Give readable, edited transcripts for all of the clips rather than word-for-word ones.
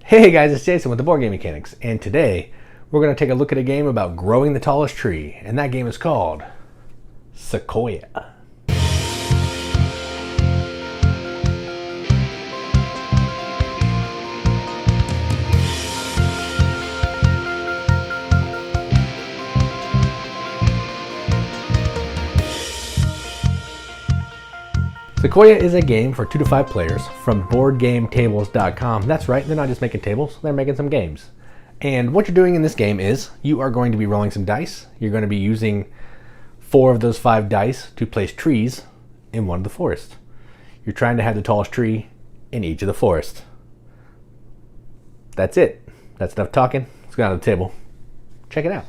Hey guys, it's Jason with the Boardgame Mechanics, and today we're going to take a look at a game about growing the tallest tree, and that game is called Sequoia. Sequoia is a game for 2 to 5 players from BoardGameTables.com. That's right, they're not just making tables, they're making some games. And what you're doing in this game is you are going to be rolling some dice. You're going to be using 4 of those 5 dice to place trees in one of the forests. You're trying to have the tallest tree in each of the forests. That's it. That's enough talking. Let's go on to the table. Check it out.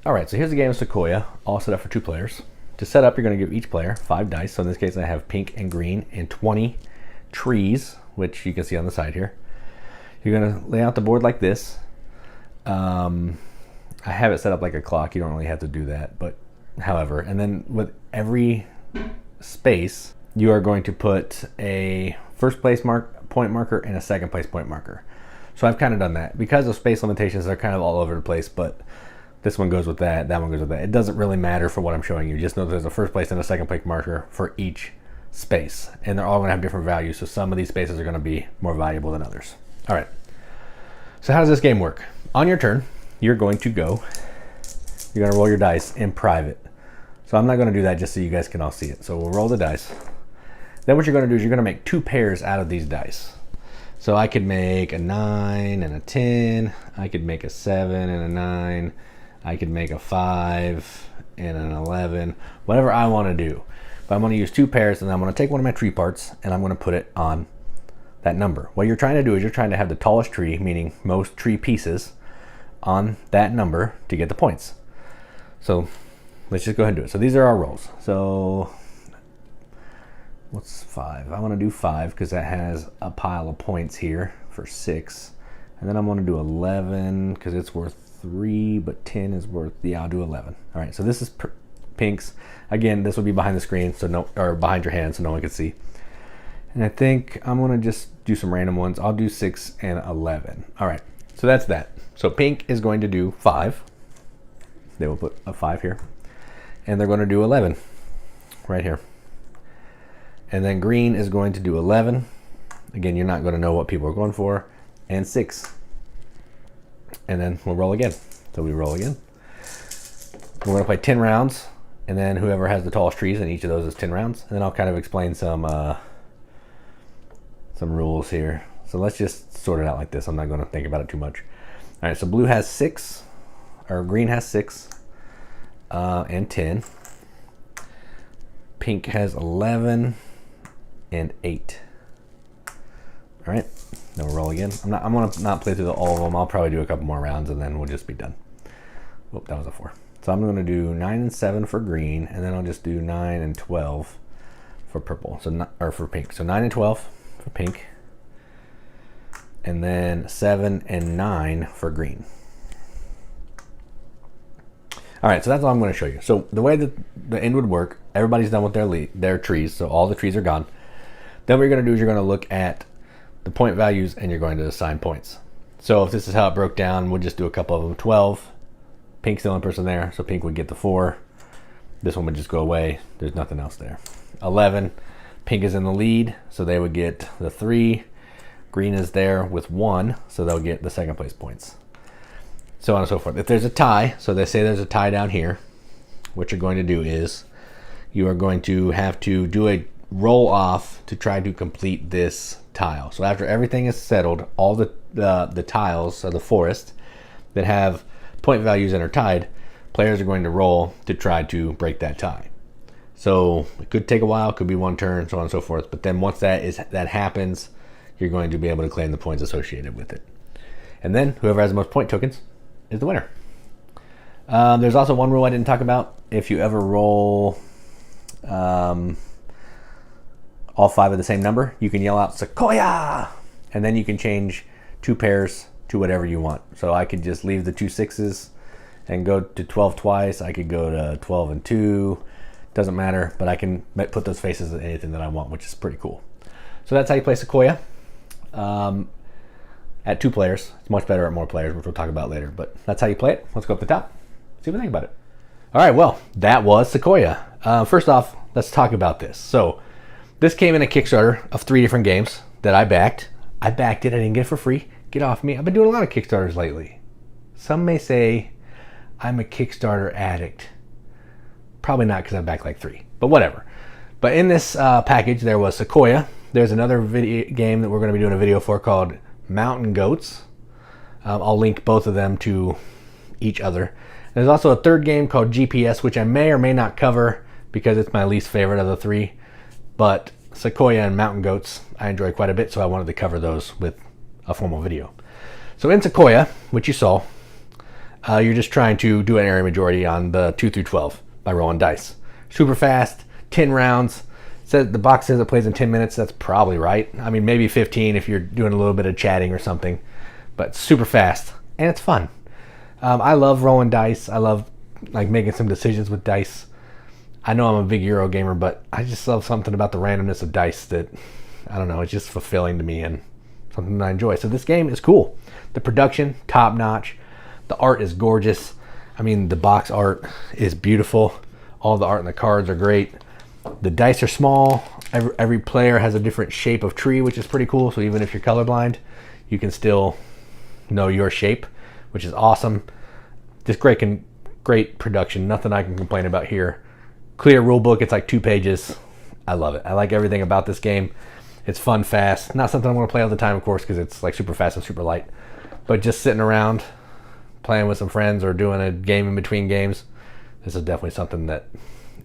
Alright, so here's the game of Sequoia, all set up for 2 players. To set up, you're going to give each player 5 dice. So in this case, I have pink and green and 20 trees, which you can see on the side here. You're going to lay out the board like this. I have it set up like a clock. You don't really have to do that, but however. And then with every space, you are going to put a first place point marker and a second place point marker. So I've kind of done that. Because of space limitations, they're kind of all over the place, but this one goes with that, that one goes with that. It doesn't really matter for what I'm showing you. Just know there's a first place and a second place marker for each space. And they're all going to have different values, so some of these spaces are going to be more valuable than others. All right. So how does this game work? On your turn, you're going to roll your dice in private. So I'm not going to do that just so you guys can all see it. So we'll roll the dice. Then what you're going to do is you're going to make 2 pairs out of these dice. So I could make a 9 and a 10. I could make a 7 and a 9. I could make a 5 and an 11, whatever I want to do. But I'm going to use 2 pairs, and I'm going to take one of my tree parts and I'm going to put it on that number. What you're trying to do is you're trying to have the tallest tree, meaning most tree pieces, on that number to get the points. So let's just go ahead and do it. So these are our rolls. So what's 5? I want to do 5 because that has a pile of points here for 6. And then I'm going to do 11 because it's worth 3, but 10 is worth, yeah, I'll do 11. All right, so this is pinks. Again, this will be behind the screen, so or behind your hand, so no one can see. And I think I'm gonna just do some random ones. I'll do 6 and 11. All right, so that's that. So pink is going to do 5. They will put a 5 here. And they're gonna do 11 right here. And then green is going to do 11. Again, you're not gonna know what people are going for. And 6. And then we'll roll again. So we roll again. We're going to play 10 rounds, and then whoever has the tallest trees in each of those is 10 rounds. And then I'll kind of explain some rules here. So let's just sort it out like this. I'm not going to think about it too much. All right, so blue has 6, or green has 6 and 10. Pink has 11 and 8. All right, then we'll roll again. I'm gonna not play through all of them. I'll probably do a couple more rounds and then we'll just be done. Whoop, that was a 4. So I'm gonna do 9 and 7 for green, and then I'll just do 9 and 12 for purple. So or for pink. So 9 and 12 for pink, and then 7 and 9 for green. All right, so that's all I'm gonna show you. So the way that the end would work, everybody's done with their trees, so all the trees are gone. Then what you're gonna do is you're gonna look at the point values and you're going to assign points. So if this is how it broke down, we'll just do a couple of them. 12, pink's the only person there, so pink would get the 4. This one would just go away. There's nothing else there. 11, pink is in the lead, so they would get the 3. Green is there with 1, so they'll get the second place points. So on and so forth. If there's a tie, so they say there's a tie down here, what you're going to do is you are going to have to do a roll off to try to complete this tile. So after everything is settled, all the tiles of the forest that have point values and are tied, players are going to roll to try to break that tie. So it could take a while, could be 1 turn, so on and so forth. But then once that happens, you're going to be able to claim the points associated with it. And then whoever has the most point tokens is the winner. There's also one rule I didn't talk about. If you ever roll all 5 of the same number, you can yell out Sequoia, and then you can change 2 pairs to whatever you want. So I could just leave the 2 6s and go to 12 twice. I could go to 12 and 2. Doesn't matter, but I can put those faces in anything that I want, which is pretty cool. So that's how you play Sequoia. at 2 players. It's much better at more players, which we'll talk about later. But that's how you play it. Let's go up the top, see what we think about it. All right, well, that was Sequoia. First off, let's talk about this. So this came in a Kickstarter of 3 different games that I backed. I backed it. I didn't get it for free. Get off me. I've been doing a lot of Kickstarters lately. Some may say I'm a Kickstarter addict. Probably not, because I backed like 3, but whatever. But in this package, there was Sequoia. There's another video game that we're going to be doing a video for called Mountain Goats. I'll link both of them to each other. There's also a third game called GPS, which I may or may not cover because it's my least favorite of the 3. But Sequoia and Mountain Goats I enjoy quite a bit, so I wanted to cover those with a formal video. So in Sequoia, which you saw, you're just trying to do an area majority on the 2 through 12 by rolling dice. Super fast, 10 rounds. Says the box says it plays in 10 minutes. That's probably right. I mean, maybe 15 if you're doing a little bit of chatting or something. But super fast, and it's fun. I love rolling dice. I love like making some decisions with dice. I know I'm a big Euro gamer, but I just love something about the randomness of dice that, I don't know, it's just fulfilling to me and something that I enjoy. So this game is cool. The production, top notch. The art is gorgeous. I mean, the box art is beautiful. All the art and the cards are great. The dice are small. Every player has a different shape of tree, which is pretty cool. So even if you're colorblind, you can still know your shape, which is awesome. Just great production. Nothing I can complain about here. Clear rule book. It's like 2 pages. I love it. I like everything about this game. It's fun, fast. Not something I want to play all the time, of course, because it's like super fast and super light. But just sitting around, playing with some friends or doing a game in between games, this is definitely something that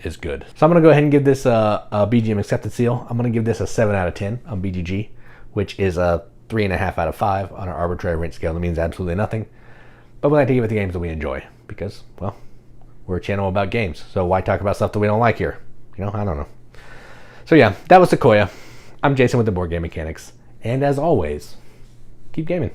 is good. So I'm going to go ahead and give this a Bgm Accepted Seal. I'm going to give this a 7 out of 10 on BGG, which is a 3.5 out of 5 on our arbitrary rent scale. That means absolutely nothing. But we like to give it the games that we enjoy because, well, we're a channel about games. So why talk about stuff that we don't like here? You know, I don't know. So yeah, that was Sequoia. I'm Jason with the Board Game Mechanics. And as always, keep gaming.